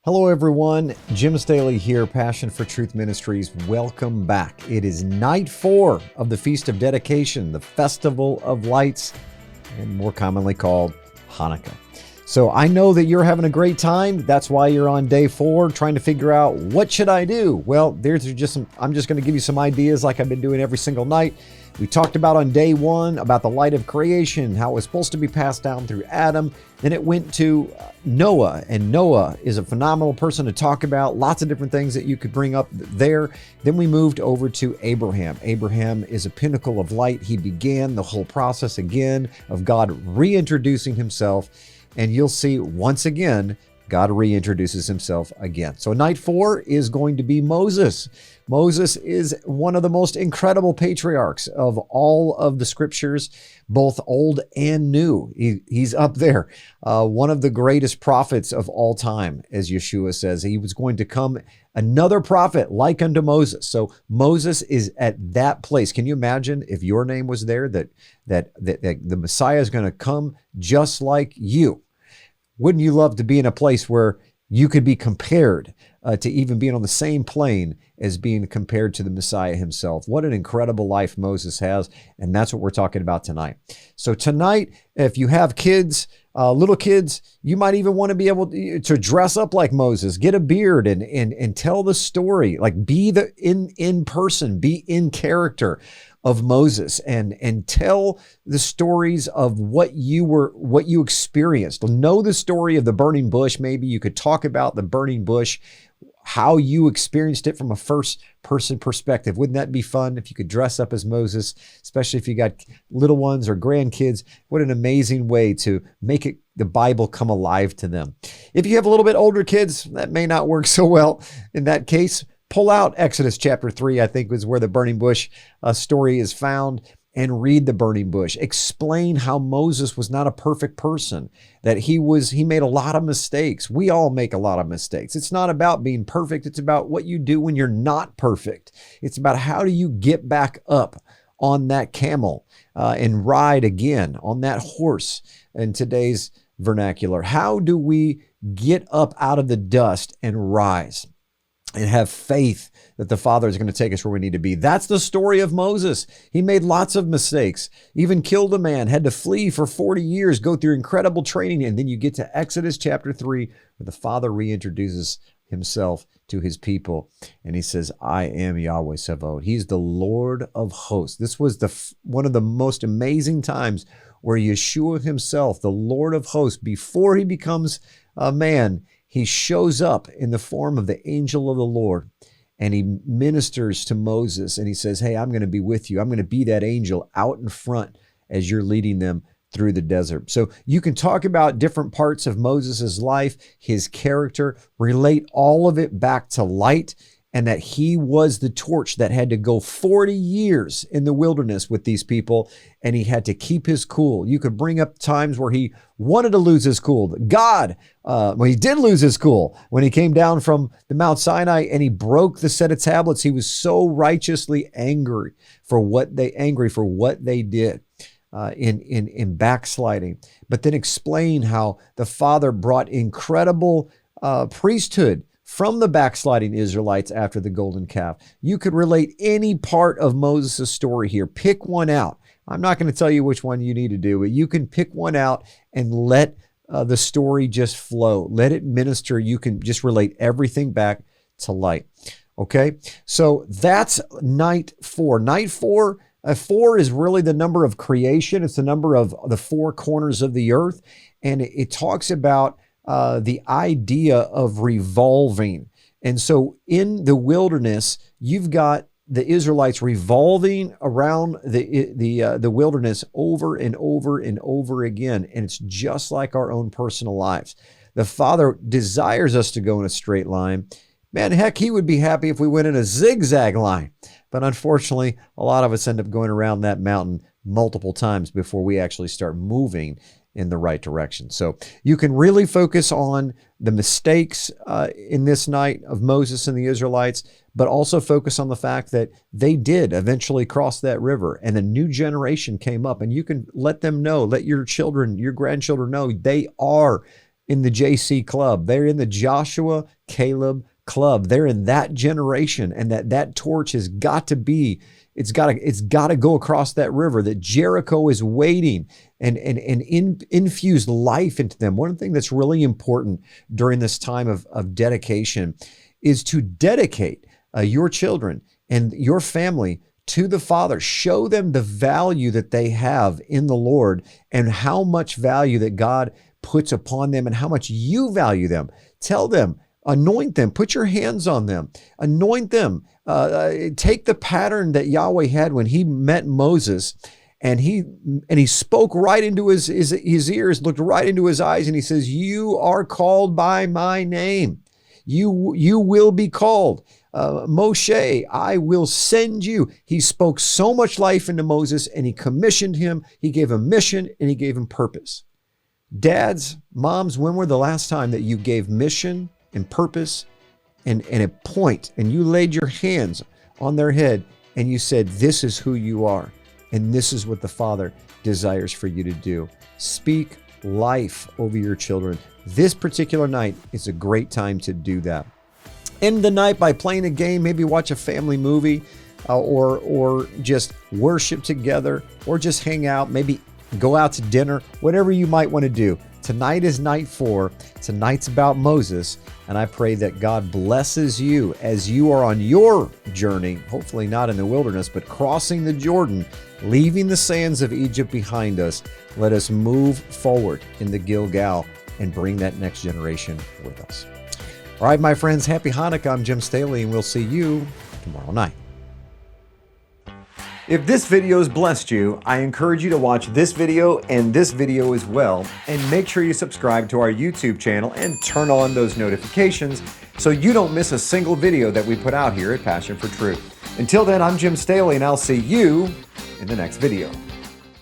Hello everyone, Jim Staley here, Passion for Truth Ministries. Welcome back. It is night 4 of the Feast of Dedication, the Festival of Lights, and more commonly called Hanukkah. So I know that you're having a great time. That's why you're on day 4 trying to figure out what should I do? Well, I'm just going to give you some ideas like I've been doing every single night. We talked about on day 1 about the light of creation, how it was supposed to be passed down through Adam. Then it went to Noah, and Noah is a phenomenal person to talk about. Lots of different things that you could bring up there. Then we moved over to Abraham. Abraham is a pinnacle of light. He began the whole process again of God reintroducing himself. And you'll see once again, God reintroduces himself again. So night 4 is going to be Moses. Moses is one of the most incredible patriarchs of all of the scriptures, both old and new. He's up there. One of the greatest prophets of all time, as Yeshua says. He was going to come another prophet like unto Moses. So Moses is at that place. Can you imagine if your name was there, that the Messiah is going to come just like you? Wouldn't you love to be in a place where you could be compared to even being on the same plane as being compared to the Messiah himself? What an incredible life Moses has, and that's what we're talking about tonight. So tonight, if you have kids, little kids, you might even want to be able to dress up like Moses, get a beard and tell the story, like be in person, be in character of Moses and tell the stories of what you experienced. Know the story of the burning bush. Maybe you could talk about the burning bush, how you experienced it from a first person perspective. Wouldn't that be fun if you could dress up as Moses, especially if you got little ones or grandkids? What an amazing way to make the Bible come alive to them. If you have a little bit older kids, that may not work so well. In that case, pull out Exodus chapter 3, I think is where the burning bush story is found, and read the burning bush. Explain how Moses was not a perfect person, that he made a lot of mistakes. We all make a lot of mistakes. It's not about being perfect. It's about what you do when you're not perfect. It's about how do you get back up on that camel and ride again on that horse in today's vernacular. How do we get up out of the dust and rise and have faith that the Father is going to take us where we need to be? That's the story of Moses. He made lots of mistakes, even killed a man, had to flee for 40 years, go through incredible training. And then you get to Exodus chapter 3, where the Father reintroduces himself to his people. And he says, I am Yahweh Sabaoth. He's the Lord of hosts. This was one of the most amazing times where Yeshua himself, the Lord of hosts, before he becomes a man, he shows up in the form of the angel of the Lord, and he ministers to Moses, and he says, hey, I'm going to be with you. I'm going to be that angel out in front as you're leading them through the desert. So you can talk about different parts of Moses' life, his character, relate all of it back to light, and that he was the torch that had to go 40 years in the wilderness with these people, and he had to keep his cool. You could bring up times where he wanted to lose his cool. He did lose his cool when he came down from the Mount Sinai and he broke the set of tablets. He was so righteously angry for what they did in backsliding. But then explain how the Father brought incredible priesthood from the backsliding Israelites after the golden calf. You could relate any part of Moses' story here. Pick one out. I'm not going to tell you which one you need to do, but you can pick one out and let the story just flow. Let it minister. You can just relate everything back to light. Okay? So that's night 4. Night 4, 4 is really the number of creation. It's the number of the 4 corners of the earth. And it talks about the idea of revolving. And so in the wilderness, you've got the Israelites revolving around the wilderness over and over and over again. And it's just like our own personal lives. The Father desires us to go in a straight line. Man, heck, he would be happy if we went in a zigzag line. But unfortunately, a lot of us end up going around that mountain multiple times before we actually start moving in the right direction. So you can really focus on the mistakes in this night of Moses and the Israelites, but also focus on the fact that they did eventually cross that river and a new generation came up, and you can let them know, let your children, your grandchildren know they are in the JC club. They're in the Joshua Caleb club. They're in that generation, and that torch has got to be, it's got to go across that river, that Jericho is waiting and infuse life into them. One thing that's really important during this time of dedication is to dedicate your children and your family to the Father. Show them the value that they have in the Lord and how much value that God puts upon them and how much you value them. Tell them, anoint them, put your hands on them, anoint them. Take the pattern that Yahweh had when he met Moses, and he spoke right into his ears, looked right into his eyes, and he says, "You are called by my name. You will be called. Moshe, I will send you." He spoke so much life into Moses, and he commissioned him. He gave him mission, and he gave him purpose. Dads, moms, when were the last time that you gave mission and purpose and a point, and you laid your hands on their head and you said, "This is who you are, and this is what the Father desires for you to do"? Speak life over your children. This particular night is a great time to do that. End the night by playing a game, maybe watch a family movie, or just worship together, or just hang out, maybe go out to dinner, whatever you might want to do. Tonight is night 4. Tonight's about Moses, and I pray that God blesses you as you are on your journey, hopefully not in the wilderness, but crossing the Jordan, leaving the sands of Egypt behind us. Let us move forward in the Gilgal and bring that next generation with us. All right, my friends, happy Hanukkah. I'm Jim Staley, and we'll see you tomorrow night. If this video has blessed you, I encourage you to watch this video and this video as well, and make sure you subscribe to our YouTube channel and turn on those notifications so you don't miss a single video that we put out here at Passion for Truth. Until then, I'm Jim Staley, and I'll see you in the next video.